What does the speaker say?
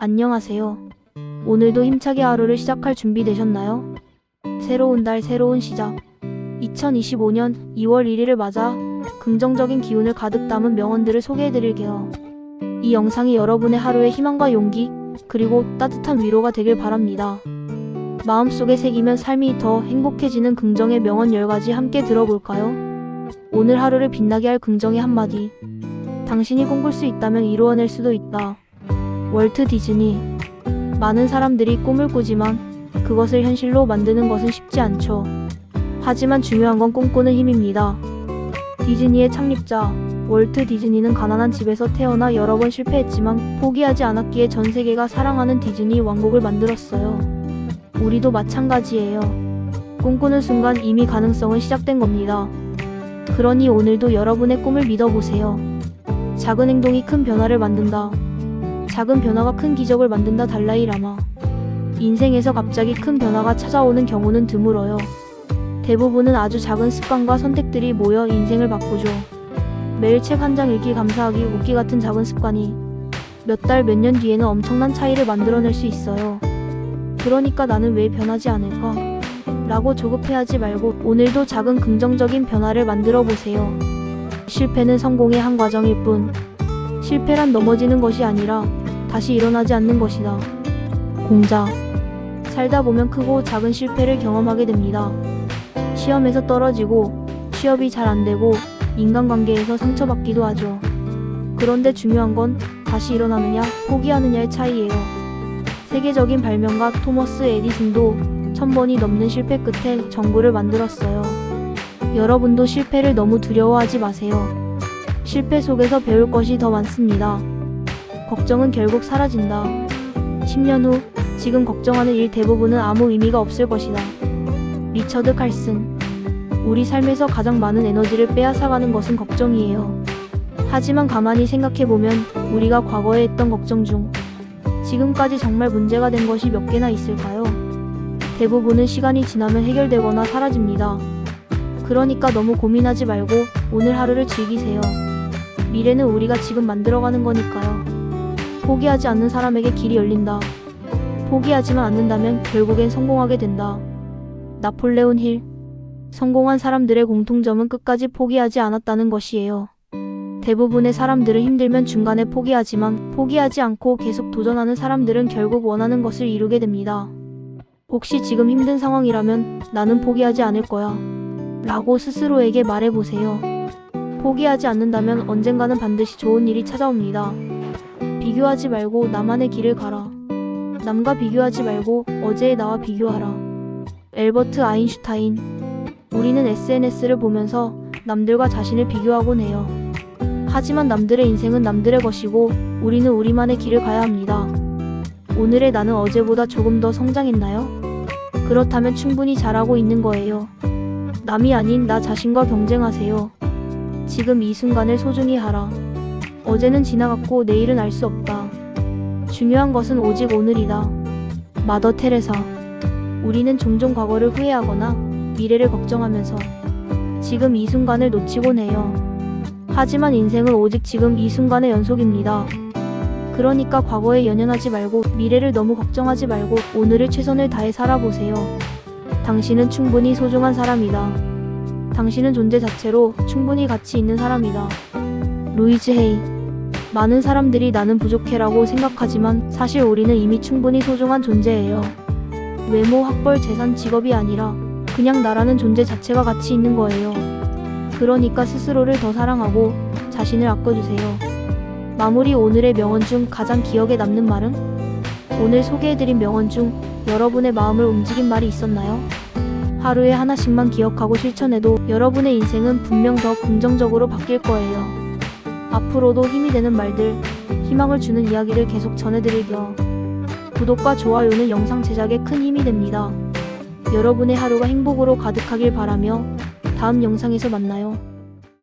안녕하세요. 오늘도 힘차게 하루를 시작할 준비 되셨나요? 새로운 달, 새로운 시작. 2025년 2월 1일을 맞아 긍정적인 기운을 가득 담은 명언들을 소개해드릴게요. 이 영상이 여러분의 하루에 희망과 용기, 그리고 따뜻한 위로가 되길 바랍니다. 마음속에 새기면 삶이 더 행복해지는 긍정의 명언 10가지 함께 들어볼까요? 오늘 하루를 빛나게 할 긍정의 한마디. 당신이 꿈꿀 수 있다면 이루어낼 수도 있다. 월트 디즈니. 많은 사람들이 꿈을 꾸지만 그것을 현실로 만드는 것은 쉽지 않죠. 하지만 중요한 건 꿈꾸는 힘입니다. 디즈니의 창립자 월트 디즈니는 가난한 집에서 태어나 여러 번 실패했지만 포기하지 않았기에 전 세계가 사랑하는 디즈니 왕국을 만들었어요. 우리도 마찬가지예요. 꿈꾸는 순간 이미 가능성은 시작된 겁니다. 그러니 오늘도 여러분의 꿈을 믿어보세요. 작은 행동이 큰 변화를 만든다. 작은 변화가 큰 기적을 만든다. 달라이 라마. 인생에서 갑자기 큰 변화가 찾아오는 경우는 드물어요. 대부분은 아주 작은 습관과 선택들이 모여 인생을 바꾸죠. 매일 책 한 장 읽기, 감사하기, 웃기 같은 작은 습관이 몇 달, 몇 년 뒤에는 엄청난 차이를 만들어낼 수 있어요. 그러니까 나는 왜 변하지 않을까? 라고 조급해하지 말고 오늘도 작은 긍정적인 변화를 만들어 보세요. 실패는 성공의 한 과정일 뿐. 실패란 넘어지는 것이 아니라 다시 일어나지 않는 것이다. 공자. 살다 보면 크고 작은 실패를 경험하게 됩니다. 시험에서 떨어지고, 취업이 잘 안 되고, 인간관계에서 상처받기도 하죠. 그런데 중요한 건 다시 일어나느냐, 포기하느냐의 차이예요. 세계적인 발명가 토머스 에디슨도 1000번이 넘는 실패 끝에 전구를 만들었어요. 여러분도 실패를 너무 두려워하지 마세요. 실패 속에서 배울 것이 더 많습니다. 걱정은 결국 사라진다. 10년 후 지금 걱정하는 일 대부분은 아무 의미가 없을 것이다. 리처드 칼슨. 우리 삶에서 가장 많은 에너지를 빼앗아가는 것은 걱정이에요. 하지만 가만히 생각해보면 우리가 과거에 했던 걱정 중 지금까지 정말 문제가 된 것이 몇 개나 있을까요? 대부분은 시간이 지나면 해결되거나 사라집니다. 그러니까 너무 고민하지 말고 오늘 하루를 즐기세요. 미래는 우리가 지금 만들어가는 거니까요. 포기하지 않는 사람에게 길이 열린다. 포기하지만 않는다면 결국엔 성공하게 된다. 나폴레온 힐. 성공한 사람들의 공통점은 끝까지 포기하지 않았다는 것이에요. 대부분의 사람들은 힘들면 중간에 포기하지만 포기하지 않고 계속 도전하는 사람들은 결국 원하는 것을 이루게 됩니다. 혹시 지금 힘든 상황이라면 나는 포기하지 않을 거야 라고 스스로에게 말해보세요. 포기하지 않는다면 언젠가는 반드시 좋은 일이 찾아옵니다. 비교하지 말고 나만의 길을 가라. 남과 비교하지 말고 어제의 나와 비교하라. 엘버트 아인슈타인. 우리는 SNS를 보면서 남들과 자신을 비교하곤 해요. 하지만 남들의 인생은 남들의 것이고 우리는 우리만의 길을 가야 합니다. 오늘의 나는 어제보다 조금 더 성장했나요? 그렇다면 충분히 잘하고 있는 거예요. 남이 아닌 나 자신과 경쟁하세요. 지금 이 순간을 소중히 하라. 어제는 지나갔고 내일은 알 수 없다. 중요한 것은 오직 오늘이다. 마더 테레사. 우리는 종종 과거를 후회하거나 미래를 걱정하면서 지금 이 순간을 놓치곤 해요. 하지만 인생은 오직 지금 이 순간의 연속입니다. 그러니까 과거에 연연하지 말고 미래를 너무 걱정하지 말고 오늘을 최선을 다해 살아보세요. 당신은 충분히 소중한 사람이다. 당신은 존재 자체로 충분히 가치 있는 사람이다. 루이즈 헤이. 많은 사람들이 나는 부족해라고 생각하지만 사실 우리는 이미 충분히 소중한 존재예요. 외모, 학벌, 재산, 직업이 아니라 그냥 나라는 존재 자체가 가치 있는 거예요. 그러니까 스스로를 더 사랑하고 자신을 아껴주세요. 마무리. 오늘의 명언 중 가장 기억에 남는 말은? 오늘 소개해드린 명언 중 여러분의 마음을 움직인 말이 있었나요? 하루에 하나씩만 기억하고 실천해도 여러분의 인생은 분명 더 긍정적으로 바뀔 거예요. 앞으로도 힘이 되는 말들, 희망을 주는 이야기를 계속 전해드릴게요. 구독과 좋아요는 영상 제작에 큰 힘이 됩니다. 여러분의 하루가 행복으로 가득하길 바라며 다음 영상에서 만나요.